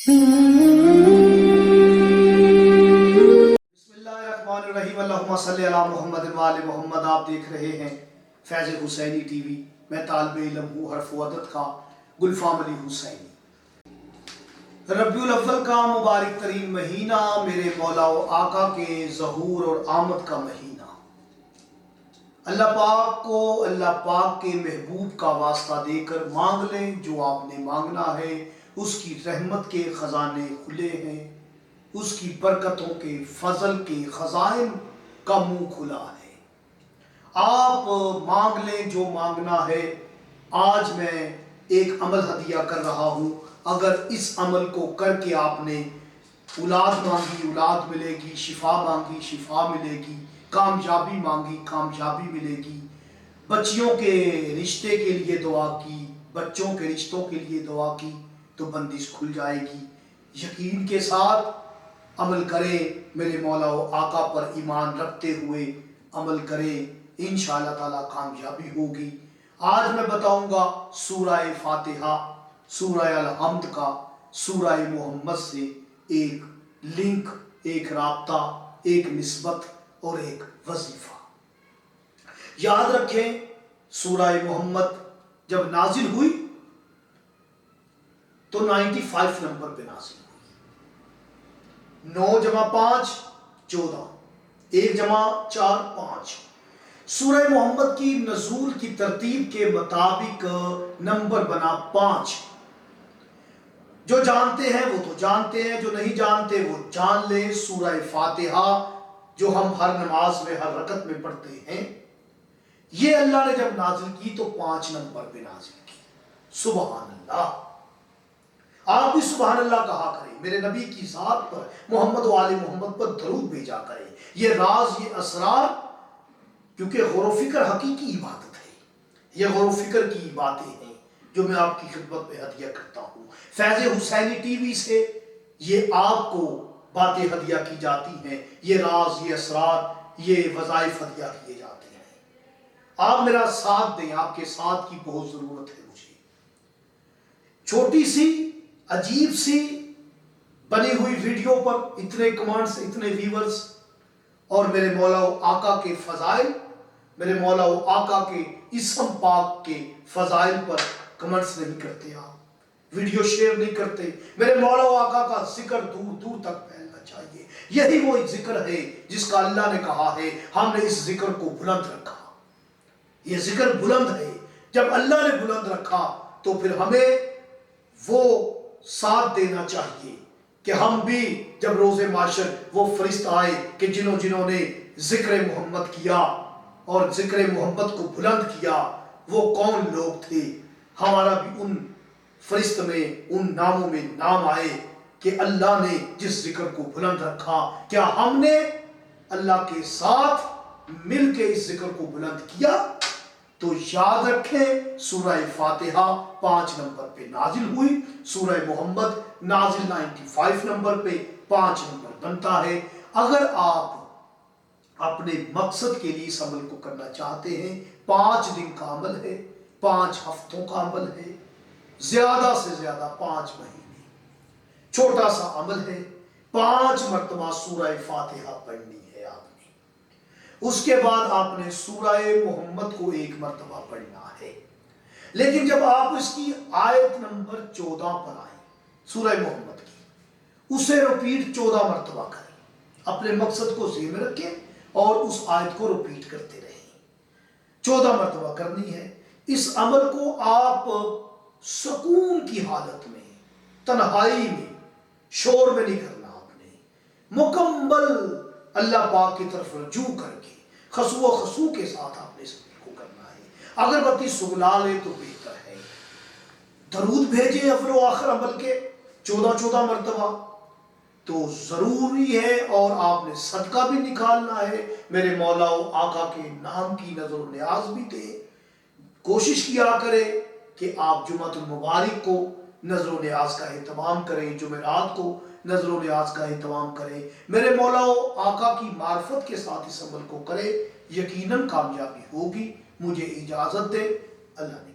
बिस्मिल्लाहिर्रहमानिर्रहीम, अल्लाहुम्मा सल्ली अला मुहम्मद व आले मुहम्मद। आप देख रहे हैं फैज़ हुसैनी टीवी। मैं तालिबे इल्म हूँ हर्फ अदद का गुलफाम अली हुसैनी। रबीउल अव्वल का मुबारक तरीन महीना, मेरे मौला व आका के ज़हूर और आमद का महीना। अल्लाह पाक को अल्लाह पाक के महबूब का वास्ता देकर मांग लें जो आपने मांगना है। उसकी रहमत के ख़जाने खुले हैं, उसकी बरकतों के फजल के खजाइन का मुंह खुला है। आप मांग लें जो मांगना है। आज मैं एक अमल हदिया कर रहा हूँ। अगर इस अमल को करके आपने औलाद मांगी, औलाद मिलेगी, शिफा मांगी, शिफा मिलेगी, कामयाबी मांगी, कामयाबी मिलेगी, बच्चियों के रिश्ते के लिए दुआ की, बच्चों के रिश्तों के लिए दुआ की, तो बंदिश खुल जाएगी। यकीन के साथ अमल करें, मेरे मौला व आका पर ईमान रखते हुए अमल करें, इंशाअल्लाह ताला कामयाबी होगी। आज मैं बताऊंगा सूरह फातिहा, सूरह अल-हम्द का सूरह मोहम्मद से एक लिंक, एक राब्ता, एक निस्बत और एक वजीफा। याद रखें, सूरह मोहम्मद जब नाजिल हुई तो 95 नंबर पे नाजिल हुई। 9 जमा 5 14, 1 जमा 4 5। सूरह मोहम्मद की नज़ूल की तरतीब के मुताबिक नंबर बना 5। जो जानते हैं वो तो जानते हैं, जो नहीं जानते वो जान ले। सूरह फातिहा जो हम हर नमाज में, हर रकत में पढ़ते हैं, ये अल्लाह ने जब नाजिल की तो 5 नंबर पे नाजिल की। सुभान अल्लाह। आप भी सुभान अल्लाह कहा करें, मेरे नबी की ज़ात पर, मोहम्मद व आले मोहम्मद पर दरूद भेजा करें। ये राज, ये असरार, क्योंकि गौर व फिक्र हकीकी इबादत है। ये गौर व फिक्र की बातें हैं जो मैं आपकी खिदमत में हदिया करता हूँ। फैज़ हुसैनी टीवी से ये आपको बातें हदिया की जाती हैं, ये राज, ये असरार, ये वज़ाइफ हदिया किए जाते हैं। आप मेरा साथ दें, आपके साथ की बहुत ज़रूरत है मुझे। छोटी सी अजीब सी बनी हुई वीडियो पर इतने कमांड्स, इतने व्यूअर्स, और मेरे मौला व आका के फजाइल, मेरे मौला व आका के इसम पाक के फजाइल पर कमेंट्स नहीं करते, आप वीडियो शेयर नहीं करते। मेरे मौला व आका का जिक्र दूर दूर तक फैलना चाहिए। यही वो जिक्र है जिसका अल्लाह ने कहा है हमने इस जिक्र को बुलंद रखा। ये जिक्र बुलंद है। जब अल्लाह ने बुलंद रखा तो फिर हमें वो साथ देना चाहिए कि हम भी जब रोज़े माशर वो फरिश्ता आए कि जिन्होंने जिक्र मोहम्मद किया और जिक्र मोहम्मद को बुलंद किया, वो कौन लोग थे, हमारा भी उन फरिश्त में, उन नामों में नाम आए कि अल्लाह ने जिस जिक्र को बुलंद रखा, क्या हमने अल्लाह के साथ मिल के इस जिक्र को बुलंद किया? तो याद रखें, सूरह फातिहा 5 नंबर पे नाजिल हुई, सूरह मोहम्मद नाजिल 95 नंबर पे 5 नंबर बनता है। अगर आप अपने मकसद के लिए इस अमल को करना चाहते हैं, 5 दिन का अमल है, 5 हफ्तों का अमल है, ज्यादा से ज्यादा 5 महीने, छोटा सा अमल है। 5 मरतबा सूरह फातिहा पढ़नी है आपने। उसके बाद आपने सूरह मोहम्मद को 1 मरतबा पढ़ना है। लेकिन जब आप इसकी आयत नंबर 14 पर आए सूरह मोहम्मद की, उसे रिपीट 14 मरतबा करें। अपने मकसद को ज़हन में रखें और उस आयत को रिपीट करते रहें। 14 मरतबा करनी है। इस अमल को आप सुकून की हालत में, तन्हाई में, शोर में नहीं करना। आपने मुकम्मल अल्लाह पाक की तरफ रजू करके खसू खसू के साथ आपने इस अमल को करना है। अगरबत्ती सुगला ले तो बेहतर है। दरूद भेजे अव्वल व आखिर अमल के 14 मरतबा तो जरूरी है। और आपने सदका भी निकालना है। मेरे मौला व आका के नाम की नजर न्याज भी दे। कोशिश किया करें कि आप जुमातुल मुबारक को नजर न्याज का एहतमाम करें, जुमेरात को नजर न्याज का एहतमाम करें। मेरे मौला व आका की मार्फत के साथ इस अमल को करें, यकीनन कामयाबी होगी। मुझे इजाजत दे। अल्लाह।